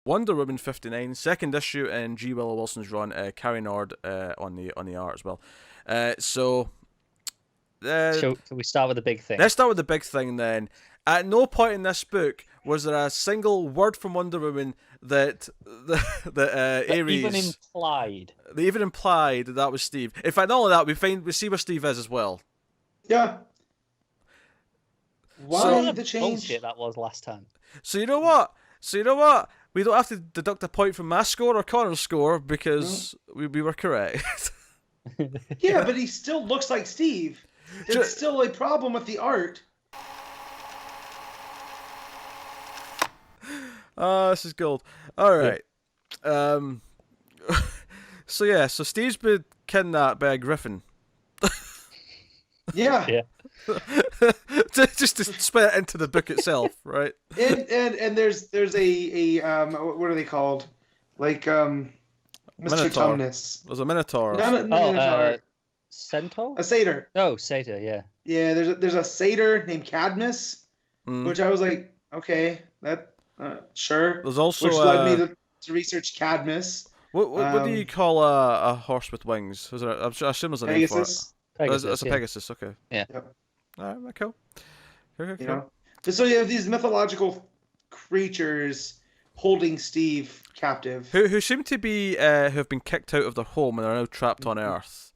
Wonder Woman 59, second issue in G. Willow Wilson's run, Carrie Nord on the art as well. So we start with the big thing? Let's start with the big thing then. At no point in this book was there a single word from Wonder Woman that Ares even implied that was Steve. In fact, not only that, we see where Steve is as well. Yeah. Why the change? Bullshit that was last time. So you know what? We don't have to deduct a point from my score or Connor's score because we were correct. Yeah, but he still looks like Steve. There's still a problem with the art. This is gold. All right. So Steve's been kidnapped by a griffin. Yeah. Just to spit it into the book itself, right? And there's a what are they called? Like Mr. Tumnus. There's a minotaur. Centaur? A satyr. Oh, satyr, yeah. Yeah, there's a satyr named Cadmus, which I was like, okay, that sure. There's also which led me to research Cadmus. What do you call a horse with wings? I assume there's a name for it. Pegasus, it's a Pegasus, okay. Yeah. Yep. Alright, cool. You know? So you have these mythological creatures holding Steve captive. Who seem to be who have been kicked out of their home and are now trapped on Earth.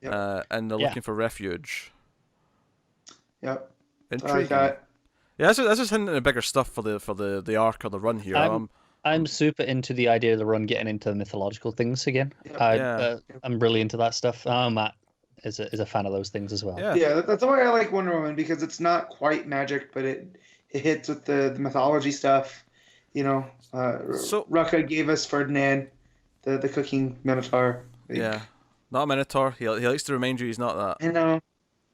Yep. And they're looking for refuge. Yep. Intriguing. Yeah, this is hinting at bigger stuff for the arc or the run here. I'm super into the idea of the run getting into the mythological things again. I'm really into that stuff. Matt is a fan of those things as well. Yeah, that's why I like Wonder Woman, because it's not quite magic, but it hits with the mythology stuff. You know, Rucka gave us Ferdinand, the cooking minotaur. Yeah, not a minotaur. He likes to remind you he's not that. I know,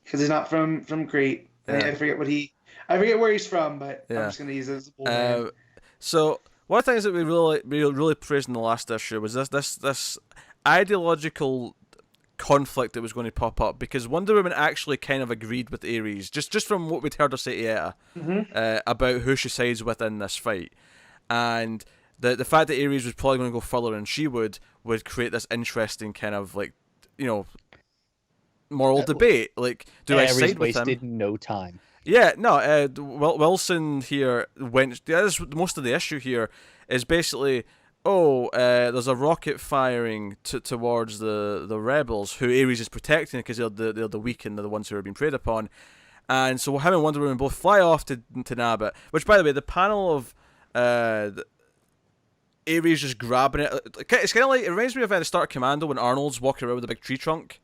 because he's not from Crete. Yeah. I forget where he's from, but I'm just gonna use it as a bull name. So one of the things that we really praised in the last issue was this ideological conflict that was going to pop up, because Wonder Woman actually kind of agreed with Ares, just from what we'd heard her say to Etta, about who she sides with in this fight, and the fact that Ares was probably going to go further than she would create this interesting kind of moral debate. Like, do I side with him? Wasted no time. Yeah, no. Wilson here went. Most of the issue here is basically, there's a rocket firing towards the rebels, who Ares is protecting because they're the weak and they're the ones who are being preyed upon. And so him and Wonder Woman both fly off to nab it. Which, by the way, the panel of Ares just grabbing it, it's kind of like, it reminds me of the start of Commando when Arnold's walking around with a big tree trunk.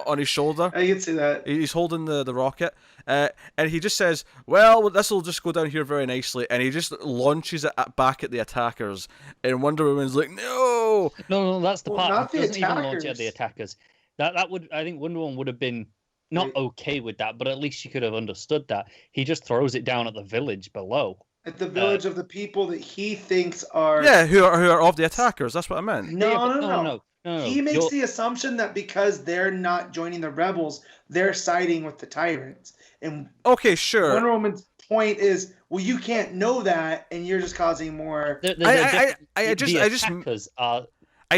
On his shoulder. I can see that. He's holding the rocket. And he just says, well, this will just go down here very nicely. And he just launches it back at the attackers. And Wonder Woman's like, no! No, that's the part. Not he doesn't even launch it at attackers. the attackers. That would, I think Wonder Woman would have been not okay with that, but at least she could have understood that. He just throws it down at the village below. At the village of the people that he thinks are... Yeah, who are of the attackers. That's what I meant. No. He makes the assumption that because they're not joining the rebels, they're siding with the tyrants. And okay, sure. Wonder Woman's point is, well, you can't know that, and you're just causing more. I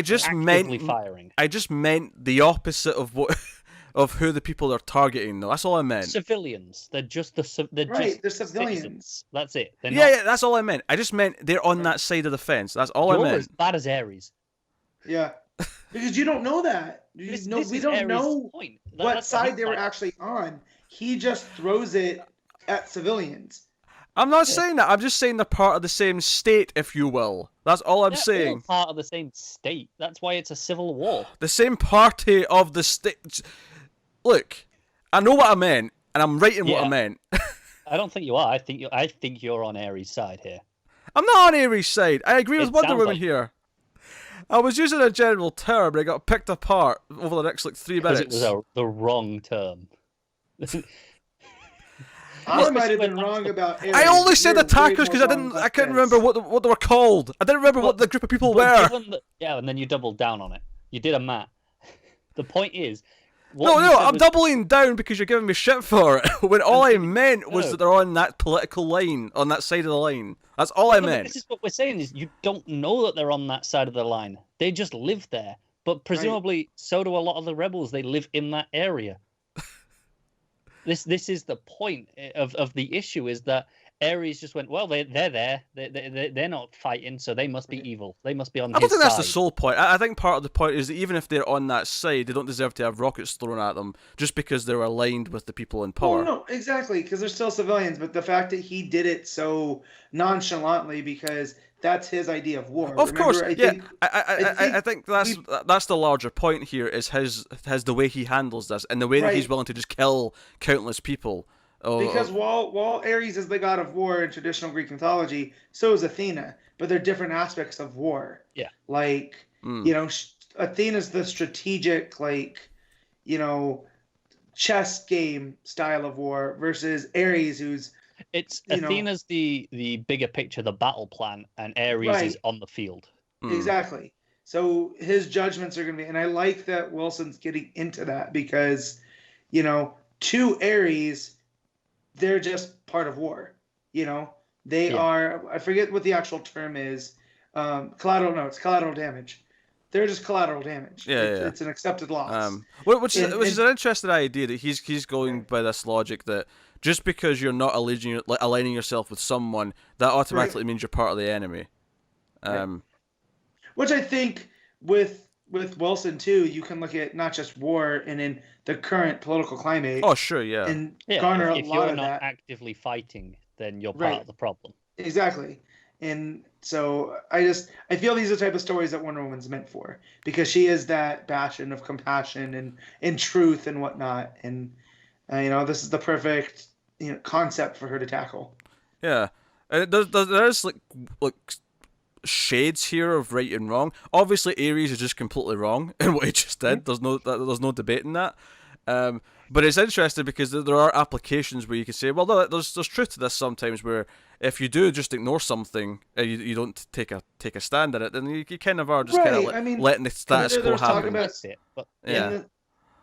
just meant firing. I just meant the opposite of what of who the people are targeting. Though that's all I meant. Civilians. They're just they're they're civilians. Citizens. That's it. Yeah, that's all I meant. I just meant they're on that side of the fence. That's all I meant. You're as bad as Ares. Yeah. Because you don't know that. We don't know what side they were actually on. He just throws it at civilians. I'm not saying that. I'm just saying they're part of the same state, if you will. That's all I'm saying. All part of the same state. That's why it's a civil war. The same party of the state. Look, I know what I meant, and I'm writing what I meant. I don't think you are. I think you're on Ares' side here. I'm not on Ares' side. I agree with Wonder Woman here. I was using a general term, and it got picked apart over the next 3 minutes. Because it was the wrong term. I might have been wrong about Ares. I only said attackers because I couldn't remember what they were called. I didn't remember what the group of people were. And then you doubled down on it. You did a Matt. The point is, No, I'm doubling down because you're giving me shit for it. When all I meant was that they're on that political line, on that side of the line. That's all I meant. This is what we're saying: is you don't know that they're on that side of the line. They just live there. But presumably, so do a lot of the rebels. They live in that area. This is the point of the issue: is that Ares just went, well, they're there. They're not fighting, so they must be evil. They must be on his side. I don't think that's the sole point. I think part of the point is that even if they're on that side, they don't deserve to have rockets thrown at them just because they're aligned with the people in power. Oh, no, exactly, because they're still civilians. But the fact that he did it so nonchalantly because that's his idea of war. Of course, I think that's the larger point here is his the way he handles this and the way that he's willing to just kill countless people. Because while Ares is the god of war in traditional Greek mythology, so is Athena, but they're different aspects of war. Yeah. Like, Athena's the strategic, chess game style of war versus Ares, who's... Athena's the bigger picture, the battle plan, and Ares is on the field. Exactly. So his judgments are going to be... And I like that Wilson's getting into that because, to Ares... they're just part of war, They are. I forget what the actual term is. Collateral. No, it's collateral damage. They're just collateral damage. It's an accepted loss. Which is an interesting idea that he's going by this logic that just because you're not aligning yourself with someone, that automatically means you're part of the enemy. Which I think with Wilson too, you can look at not just war and in the current political climate. Oh, sure, yeah. And garner a lot of that. If you're not actively fighting, then you're part of the problem. Exactly. And so I feel these are the type of stories that Wonder Woman's meant for because she is that bastion of compassion and truth and whatnot. And this is the perfect concept for her to tackle. Yeah, and there's like shades here of right and wrong. Obviously, Ares is just completely wrong in what he just did. There's no debating that. But it's interesting because there are applications where you can say, well, there's truth to this sometimes. Where if you do just ignore something and you don't take a stand in it, then you kind of are just kind of letting the status quo happen.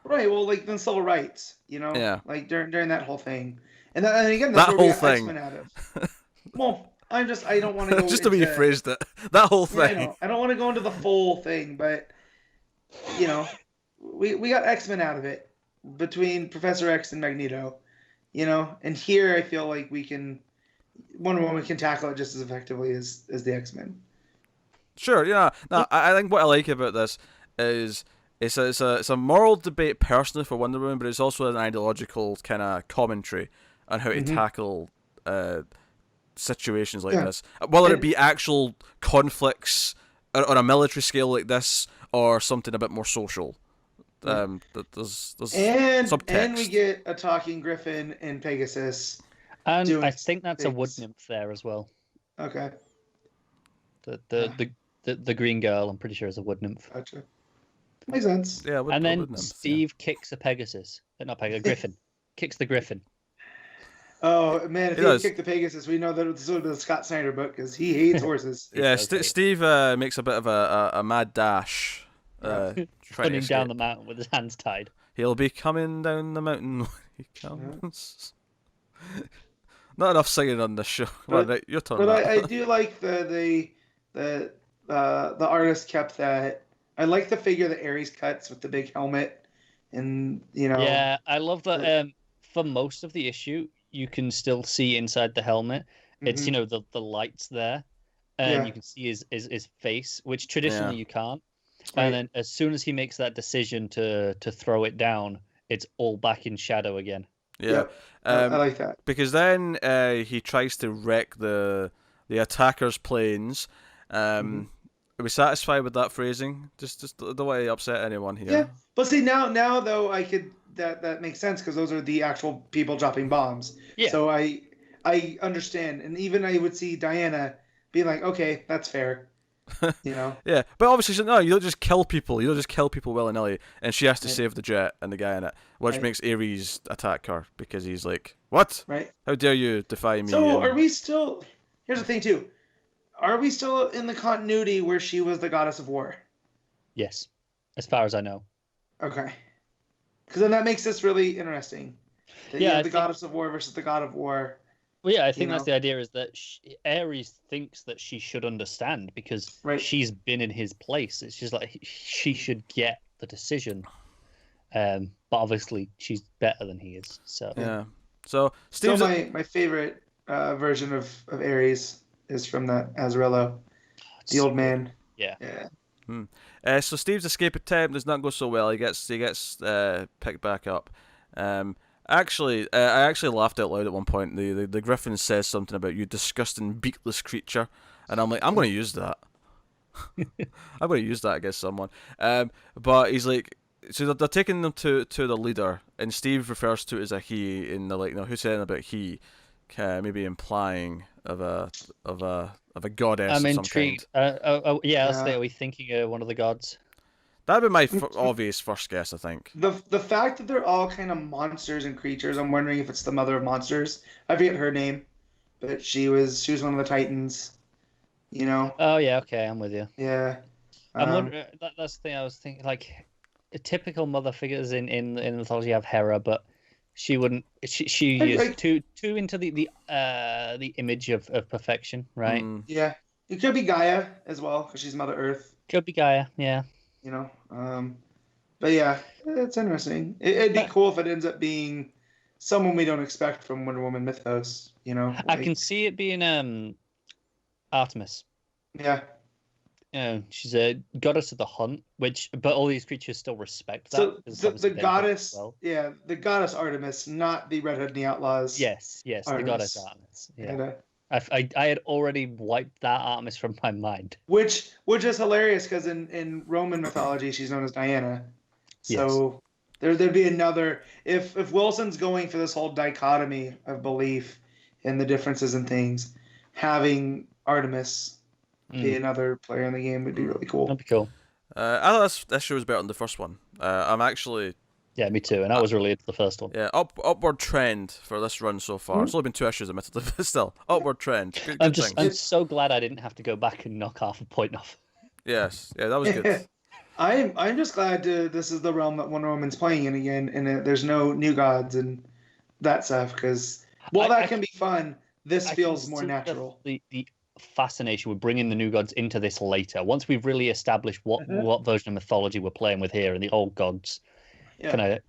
Well, like the civil rights, like during that whole thing, and again, that's that where whole thing. Out of. Well. I don't want to go just to be phrased it. That whole thing. I don't want to go into the full thing, but we got X-Men out of it between Professor X and Magneto, and here I feel like Wonder Woman can tackle it just as effectively as the X-Men. Sure, yeah. No, I think what I like about this is it's a moral debate personally for Wonder Woman, but it's also an ideological kind of commentary on how to tackle situations like this, whether it be actual conflicts on a military scale like this or something a bit more social. There's subtext. And we get a talking griffin and Pegasus, and I think that's a wood nymph there as well. Okay. The green girl, I'm pretty sure, is a wood nymph. Gotcha. Makes sense. Yeah. And then Steve kicks a Pegasus, a griffin. Kicks the griffin. Oh man! If he kicked the Pegasus, we know that this would have been a Scott Snyder book because he hates horses. Yeah, Steve makes a bit of a mad dash, running down the mountain with his hands tied. He'll be coming down the mountain when he comes. Not enough singing on this show. Right, your turn. But I do like the artist kept that. I like the figure that Ares cuts with the big helmet, and Yeah, I love that. For most of the issue, you can still see inside the helmet. It's the lights there, and you can see his face, which traditionally you can't. Right. And then as soon as he makes that decision to throw it down, it's all back in shadow again. Yeah, I like that because then he tries to wreck the attacker's planes. Are we satisfied with that phrasing? Just don't want to upset anyone here. Yeah, but see now though I could. That makes sense because those are the actual people dropping bombs. Yeah. So I understand, and even I would see Diana being like, "Okay, that's fair," Yeah, but obviously, no, you don't just kill people. You don't just kill people willy-nilly, and she has to save the jet and the guy in it, which makes Ares attack her because he's like, "What? Right? How dare you defy me?" So are we still? Here's the thing too. Are we still in the continuity where she was the goddess of war? Yes, as far as I know. Okay. Because then that makes this really interesting. That Yeah, you have the goddess of war versus the god of war. Well, yeah, I think that's the idea, is that Ares thinks that she should understand because she's been in his place. It's just like she should get the decision. But obviously she's better than he is. So yeah. So still my favorite version of Ares is from that Azarello, the old man. Yeah. So Steve's escape attempt does not go so well. He gets picked back up. I actually laughed out loud at one point. The Griffin says something about "you disgusting beakless creature," and I'm like, I'm going to use that. I'm going to use that against someone. But he's like, so they're taking them to the leader, and Steve refers to it as a he, and they're like, no, who's saying about he? Maybe implying of a goddess. I'm of intrigued. Some kind. Are we thinking one of the gods? That'd be my obvious first guess, I think. The fact that they're all kind of monsters and creatures, I'm wondering if it's the mother of monsters. I forget her name, but she was one of the Titans. You know. Oh yeah, okay, I'm with you. Yeah. I'm wondering. That's the thing I was thinking. Like, typical mother figures in mythology have Hera, but she wouldn't. She is too into the image of perfection, right? Yeah, it could be Gaia as well because she's Mother Earth. Could be Gaia, yeah. You know, but yeah, it's interesting. It'd be cool if it ends up being someone we don't expect from Wonder Woman mythos. You know, I can see it being Artemis. Yeah. She's a goddess of the hunt, but all these creatures still respect that. So the goddess, the goddess Artemis, not the Red Hood and the Outlaws. Yes, Artemis. The goddess Artemis. Yeah. I had already wiped that Artemis from my mind. Which is hilarious because in Roman mythology she's known as Diana. So there'd be another, if Wilson's going for this whole dichotomy of belief and the differences in things, having Artemis be another player in the game would be really cool. That'd be cool. I thought this show was better than the first one. I'm actually. Yeah, me too, and that was related to the first one. Yeah, upward trend for this run so far. It's only been 2 issues, admittedly, but still, upward trend. Good I'm so glad I didn't have to go back and knock half a point off. Yes, that was good. I'm just glad this is the realm that Wonder Woman's playing in again, and there's no new gods and that stuff. Because while that can be fun, this feels more natural. The fascination with bringing the new gods into this later, once we've really established what version of mythology we're playing with here, and the old gods. Kind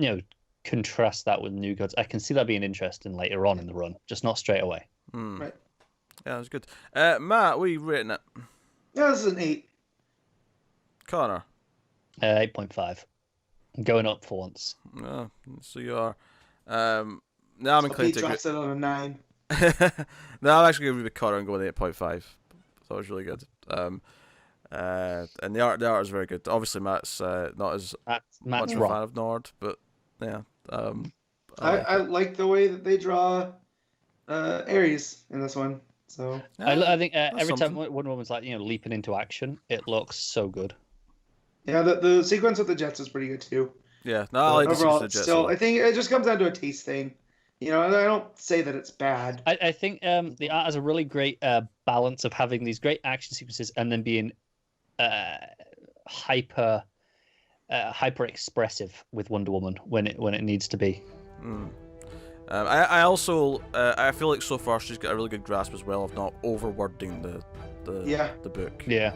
of, contrast that with new gods. I can see that being interesting later on in the run, just not straight away. Right. Yeah, that was good. Matt, what are you rating it? Yeah, this is an 8. Connor? 8.5. I'm going up for once. So you are. Now I'm inclined to go. It on a 9. Now I'm actually going to be with Connor and go with 8.5. That was really good. And the art is very good. Obviously, Matt's not as much of a fan of Nord, but yeah. I like the way that they draw Ares in this one. So I think every time Wonder Woman's like leaping into action, it looks so good. Yeah, the sequence with the jets is pretty good too. Yeah, no, I like overall, the jets. Still, I think it just comes down to a taste thing. I don't say that it's bad. I think the art has a really great balance of having these great action sequences and then being hyper expressive with Wonder Woman when it needs to be. I also I feel like so far she's got a really good grasp as well of not overwording the book. Yeah.